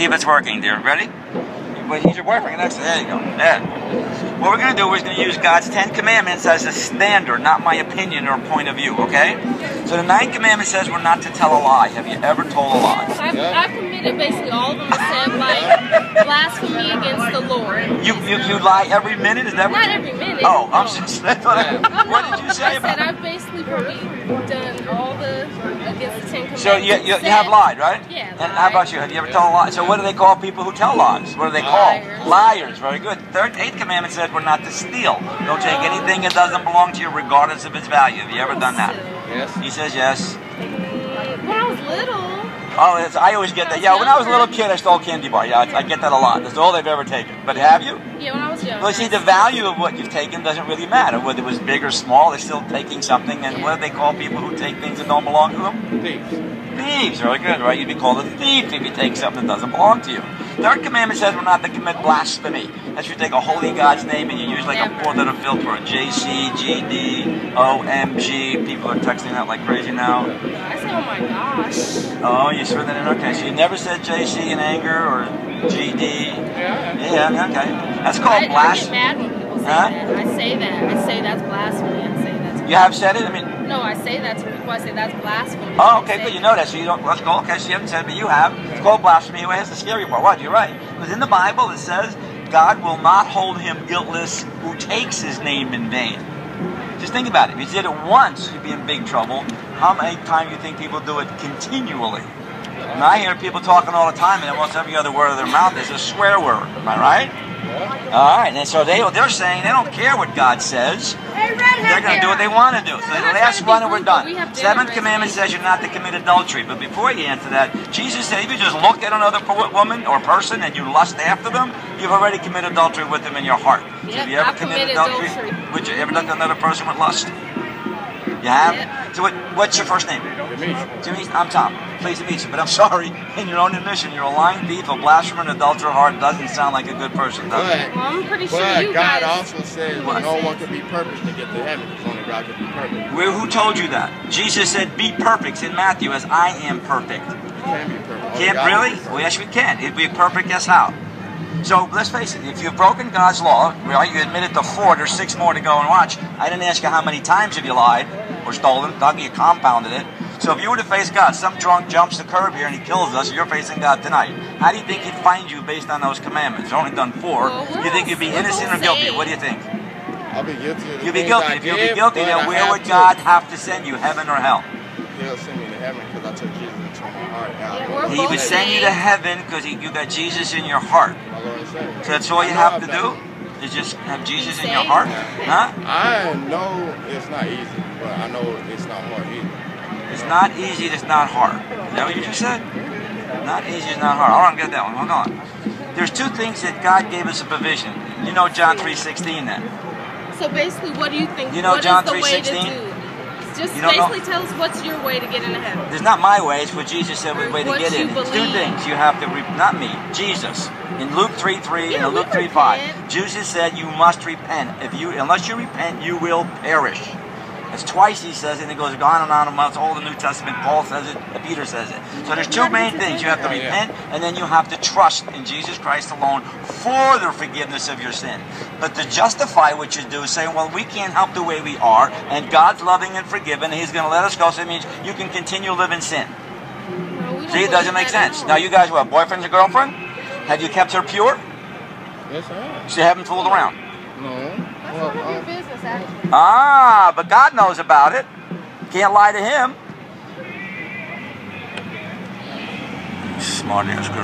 see if it's working, dear. Ready? Well, he's your boyfriend. There you go. There. What we're going to do is going to use God's 10 Commandments as a standard, not my opinion or point of view, okay? So the 9th commandment says we're not to tell a lie. Have you ever told a lie? I've committed basically all of them except like blasphemy against the Lord. You lie every minute? Is that what? Not every minute. Oh, I'm just. What did you say about it? I said I've basically probably done all the against the 10 commandments. So you have lied, right? Yeah. And how about you? Have you ever told a lie? So what do they call people who tell lies? What do they call? Liars. Very good. 8th commandment says we're not to steal. Don't take anything that doesn't belong to you, regardless of its value. Have you ever done that? Yes. He says yes. When I was little. Oh, I always get that. Yeah, when I was a little kid, I stole candy bar. Yeah, I get that a lot. That's all they've ever taken. But have you? Yeah, when I was young. Well, see, the value of what you've taken doesn't really matter. Whether it was big or small, they're still taking something. And what do they call people who take things that don't belong to them? Thieves. Thieves, very good, right? You'd be called a thief if you take something that doesn't belong to you. 3rd commandment says we're not to commit blasphemy. That's you take a holy God's name and you use like a 4-letter filter, JC, GD, OMG. People are texting that like crazy now. I said, oh my gosh. Oh, you threw that in? Okay, so you never said JC in anger or GD? Yeah, okay. That's called blasphemy. I get mad when people say that. I say that. I say that's blasphemy. I say that's. You have said it? I mean. No, I say that to people. I say that's blasphemy. Oh, okay, good. You know that, so you don't. Let's go. Okay, so you haven't said it, but you have. It's called blasphemy. Well, that's the scary part. What? You're right. Because in the Bible it says God will not hold him guiltless who takes his name in vain. Just think about it. If you did it once, you'd be in big trouble. How many times do you think people do it continually? And I hear people talking all the time, and almost every other word of their mouth is a swear word. Am I right? All right, and so they're saying they don't care what God says. They're going to do what they want to do. So the last one and we're done. 7th commandment says you're not to commit adultery. But before you answer that, Jesus said if you just look at another woman or person and you lust after them, you've already committed adultery with them in your heart. So have you ever committed adultery? Would you ever look at another person with lust? You have? Yep. So what's your first name? Jimmy. I'm Tom. Pleased to meet you. But I'm sorry, in your own admission, you're a lying thief, a blasphemer, an adulterer. Heart doesn't sound like a good person, does it? Well, I'm pretty sure you God guys also says no one can be perfect to get to heaven. Only God can be perfect. Who told you that? Jesus said, be perfect in Matthew as I am perfect. You can be perfect. Can't really? Well, yes, we can. It'd be perfect, guess how? So let's face it, if you've broken God's law, right, you admitted to 4, there's 6 more to go and watch. I didn't ask you how many times have you lied or stolen. Doug, you compounded it. So if you were to face God, some drunk jumps the curb here and he kills us, you're facing God tonight. How do you think he'd find you based on those commandments? You've only done 4. You think you'd be innocent or guilty? What do you think? I'll be guilty. You'd be guilty. If you'd be guilty, then where would God have to send you, heaven or hell? He'll send me to heaven because I took Jesus into my heart. He would send you to heaven because you got Jesus in your heart. So that's all you have to do? Is just have Jesus in your heart? Huh? I know it's not easy, but I know it's not hard either. It's not easy, it's not hard. Is that what you just said? Not easy, it's not hard. I don't get that one. Hold on. There's 2 things that God gave us a provision. You know John 3:16 then. So basically, what do you think? You know John 3:16? Just basically tell us what's your way to get into heaven. There's not my way, it's what Jesus said was the way to get in. It's 2 things. You have to, not me, Jesus. In Luke 3:3 and Luke 3:5, Jesus said you must repent. Unless you repent, you will perish. That's twice he says it, and it goes on and on about all the New Testament. Paul says it, Peter says it. So there's 2 main things. You have to repent, and then you have to trust in Jesus Christ alone for the forgiveness of your sin. But to justify what you do is saying, well, we can't help the way we are, and God's loving and forgiving, and he's going to let us go, so it means you can continue to live in sin. See, it doesn't make sense. Now, you guys, what, boyfriend and girlfriend? Have you kept her pure? Yes, I have. So you haven't fooled around? No. That's none of your business, actually. Ah, but God knows about it. Can't lie to him. Smart ass girl.